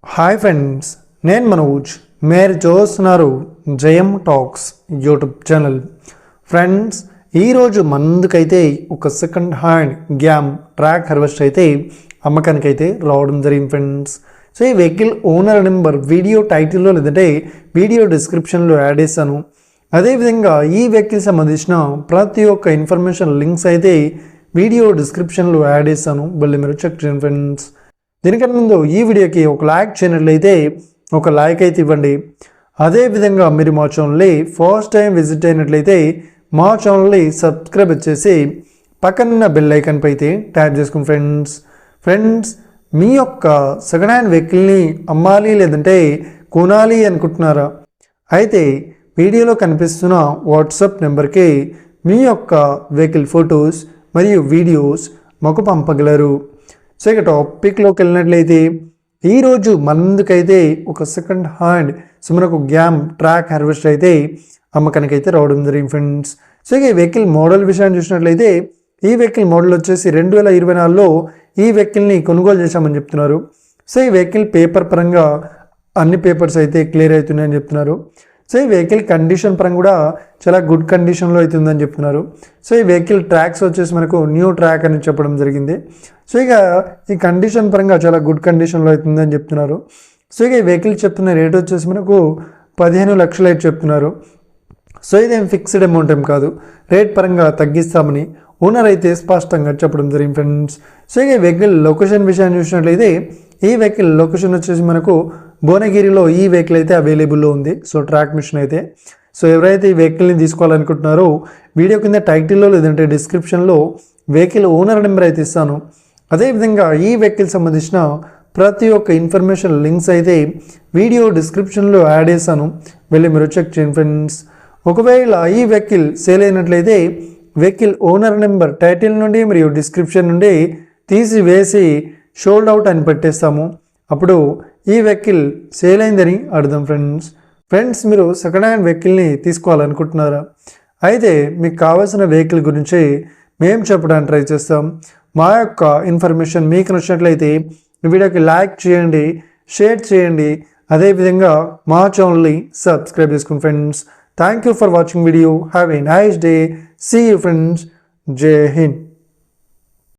Hi friends, నేను మనోజ్. మీరు చూస్తున్నారు జయం టాక్స్ యూట్యూబ్ ఛానల్. ఫ్రెండ్స్, ఈరోజు మందుకైతే ఒక second hand game track harvester అయితే అమ్మకానికి అయితే రావడం జరిగింది ఫ్రెండ్స్. సో ఈ వెహికల్ ఓనర్ నెంబర్ వీడియో టైటిల్లో లేదంటే వీడియో డిస్క్రిప్షన్లో యాడ్ చేశాను. అదేవిధంగా ఈ వెహికల్ సంబంధించిన ప్రతి ఒక్క ఇన్ఫర్మేషన్ లింక్స్ అయితే వీడియో డిస్క్రిప్షన్లో యాడ్ చేశాను, మళ్ళీ మీరు చెక్ చేయండి ఫ్రెండ్స్. దీనికన్నా ముందు ఈ వీడియోకి ఒక లైక్ చేయనట్లయితే ఒక లైక్ అయితే ఇవ్వండి. అదేవిధంగా మీరు మా ఛానల్ని ఫస్ట్ టైం విజిట్ అయినట్లయితే మా ఛానల్ని సబ్స్క్రైబ్ చేసి పక్కనున్న బెల్ ఐకాన్ పై అయితే ట్యాప్ చేసుకోండి ఫ్రెండ్స్. మీ యొక్క సెకండ్ హ్యాండ్ వెహికల్ని అమ్మాలి లేదంటే కొనాలి అనుకుంటున్నారా? అయితే వీడియోలో కనిపిస్తున్న వాట్సాప్ నెంబర్కి మీ యొక్క వెహికల్ ఫొటోస్ మరియు వీడియోస్ మాకు పంపగలరు. సో ఇక టాపిక్లోకి వెళ్ళినట్లయితే ఈరోజు మందుకైతే ఒక సెకండ్ హ్యాండ్ మనకు గ్యామ్ ట్రాక్ హార్వెస్టర్ అయితే అమ్మకానికి అయితే రావడం జరిగింది ఫ్రెండ్స్. సో ఇక ఈ వెహికల్ మోడల్ విషయాన్ని చూసినట్లయితే ఈ వెహికల్ మోడల్ వచ్చేసి 2024లో ఈ వెహికల్ని కొనుగోలు చేశామని చెప్తున్నారు. సో ఈ వెహికల్ పేపర్ పరంగా అన్ని పేపర్స్ అయితే క్లియర్ అవుతున్నాయని చెప్తున్నారు. సో ఈ వెహికల్ కండిషన్ పరంగా కూడా చాలా గుడ్ కండిషన్లో అవుతుందని చెప్తున్నారు. సో ఈ వెహికల్ ట్రాక్స్ వచ్చేసి మనకు న్యూ ట్రాక్ అని చెప్పడం జరిగింది. సో ఇక ఈ కండిషన్ పరంగా చాలా గుడ్ కండిషన్లో అవుతుందని చెప్తున్నారు. సో ఇక ఈ వెహికల్ చెప్తున్న రేట్ వచ్చేసి మనకు 15 లక్షలు అయితే చెప్తున్నారు. సో ఇదేం ఫిక్స్డ్ అమౌంట్ ఏం కాదు, రేట్ పరంగా తగ్గిస్తామని ఓనర్ అయితే స్పష్టంగా చెప్పడం జరిగింది ఫ్రెండ్స్. సో ఇక వెహికల్ లొకేషన్ విషయాన్ని చూసినట్లయితే ఈ వెహికల్ లొకేషన్ వచ్చేసి మనకు భువనగిరిలో ఈ వెహికల్ అయితే అవైలబుల్లో ఉంది. సో ట్రాక్ మిషన్ అయితే సో ఎవరైతే ఈ వెహికల్ని తీసుకోవాలనుకుంటున్నారో వీడియో కింద టైటిల్లో లేదంటే డిస్క్రిప్షన్లో వెహికల్ ఓనర్ నెంబర్ అయితే ఇస్తాను. అదేవిధంగా ఈ వెహికల్ సంబంధించిన ప్రతి ఒక్క ఇన్ఫర్మేషన్ లింక్స్ అయితే వీడియో డిస్క్రిప్షన్లో యాడ్ చేశాను, వెళ్ళి మీరు చెక్ చేయండి ఫ్రెండ్స్. ఒకవేళ ఈ వెహికల్ సేల్ అయినట్లయితే వెహికల్ ఓనర్ నెంబర్ టైటిల్ నుండి మరియు డిస్క్రిప్షన్ నుండి తీసివేసి షోల్డ్ అవుట్ అని పెట్టేస్తాము. అప్పుడు ఈ వెహికల్ సేల్ అయిందని అర్థం ఫ్రెండ్స్. మీరు సెకండ్ హ్యాండ్ వెహికల్ని తీసుకోవాలనుకుంటున్నారా? అయితే మీకు కావాల్సిన వెహికల్ గురించి మేము చెప్పడానికి ట్రై చేస్తాం. మా యొక్క ఇన్ఫర్మేషన్ మీకు నచ్చినట్లయితే ఈ వీడియోకి లైక్ చేయండి, షేర్ చేయండి, అదేవిధంగా మా ఛానల్ని సబ్స్క్రైబ్ చేసుకోండి friends. Thank you for watching video. Have a nice day. See you friends. జై హింద్.